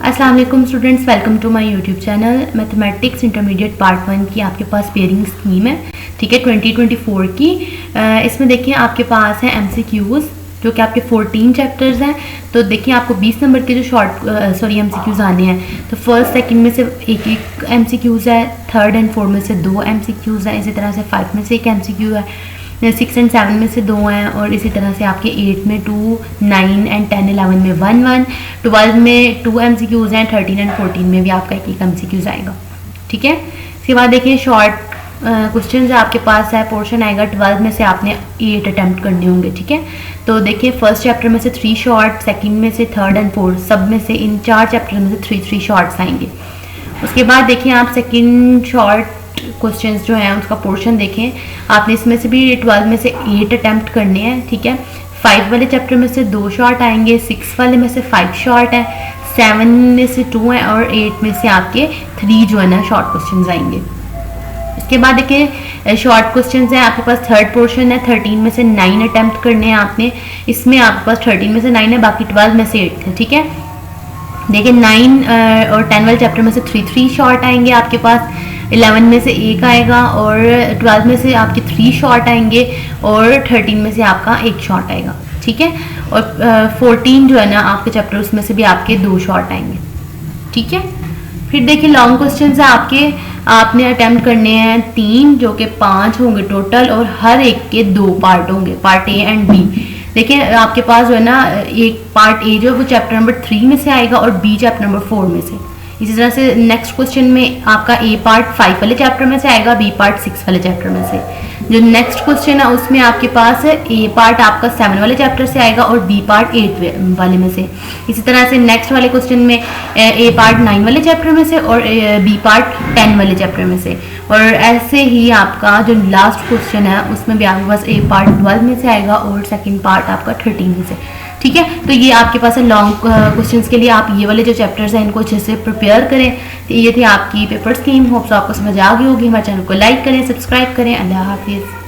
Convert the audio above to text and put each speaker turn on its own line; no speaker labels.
अस्सलाम वालेकुम students, welcome to my YouTube channel. Mathematics intermediate part 1 की आपके पास पेयरिंग स्कीम है, ठीक है, 2024 की। इसमें देखिए आपके पास है MCQs जो कि आपके 14 चैप्टर्स हैं। तो देखिए आपको 20 नंबर के जो MCQs आने हैं। तो फर्स्ट सेकंड में से एक MCQs है, थर्ड एंड फोर्थ में से 2 MCQs है, इसी तरह से 5 में से एक MCQ है, 6 एंड 7 में से 2 हैं, और इसी तरह से आपके 8 में 2, 9 एंड 10, 11 में 1, 12 में 2 MCQs हैं, 13 एंड 14 में भी आपका एक MCQs आएगा, ठीक है। इसके बाद देखिए शॉर्ट क्वेश्चन है आपके पास है, पोर्शन आएगा 12 में से आपने 8 अटैम्प्ट करने होंगे, ठीक है। तो देखिए फर्स्ट चैप्टर में से 3 शॉर्ट, सेकंड में से, थर्ड एंड फोर्थ, सब में से इन 4 चैप्टर में से 3 शॉर्ट्स आएंगे। उसके बाद देखिए आप सेकंड शॉर्ट क्वेश्चंस जो हैं उसका पोर्शन देखें, आपने इसमें से भी 12 में से 8 अटैम्प्ट करने हैं, ठीक है। 5 वाले चैप्टर में से 2 शॉर्ट आएंगे, 6 वाले में से 5 शॉर्ट है, 7 में से 2 हैं, और 8 में से आपके 3 जो है ना शॉर्ट क्वेश्चंस आएंगे। इसके बाद देखिए शॉर्ट क्वेश्चंस है आपके पास, थर्ड पोर्शन है, 13 में से 9 अटैम्प्ट करने हैं आपने। इसमें आपके पास 13 में से 9 है, बाकी 12 में से 8 है, ठीक है। देखिए 9 और 10 वाले चैप्टर में से 3 शॉर्ट आएंगे आपके पास, 11 में से 1 आएगा, और 12 में से आपके 3 शॉर्ट आएंगे, और 13 में से आपका 1 शॉर्ट आएगा, ठीक है। और 14 जो है ना आपके चैप्टर, उसमें से भी आपके 2 शॉर्ट आएंगे, ठीक है। फिर देखिए लॉन्ग क्वेश्चंस है आपने अटेम्प्ट करने हैं 3, जो कि 5 होंगे टोटल, और हर एक के 2 पार्ट होंगे, पार्ट ए एंड बी। देखिए आपके पास जो है ना एक पार्ट ए जो है वो चैप्टर नंबर 3 में से आएगा, और बी चैप्टर नंबर 4 में से। इसी तरह से नेक्स्ट क्वेश्चन में आपका ए पार्ट 5 वाले चैप्टर में से आएगा, बी पार्ट 6 वाले चैप्टर में से। जो नेक्स्ट क्वेश्चन है उसमें आपके पास ए पार्ट आपका 7 वाले चैप्टर से आएगा, और बी पार्ट 8 वाले में से। इसी तरह से नेक्स्ट वाले क्वेश्चन में ए पार्ट 9 वाले चैप्टर में से, और बी पार्ट 10 वाले चैप्टर में से। और ऐसे ही आपका जो लास्ट क्वेश्चन है उसमें भी आपके पास ए पार्ट 12 में से आएगा, और सेकेंड पार्ट आपका 13 में से, ठीक है। तो ये आपके पास है लॉन्ग क्वेश्चंस के लिए। आप ये वाले जो चैप्टर्स हैं इनको अच्छे से प्रिपेयर करें। तो ये थी आपकी पेपर स्कीम। होप्स आपको समझ आ गई होगी। हमारे चैनल को लाइक करें, सब्सक्राइब करें। अल्लाह हाफिज़।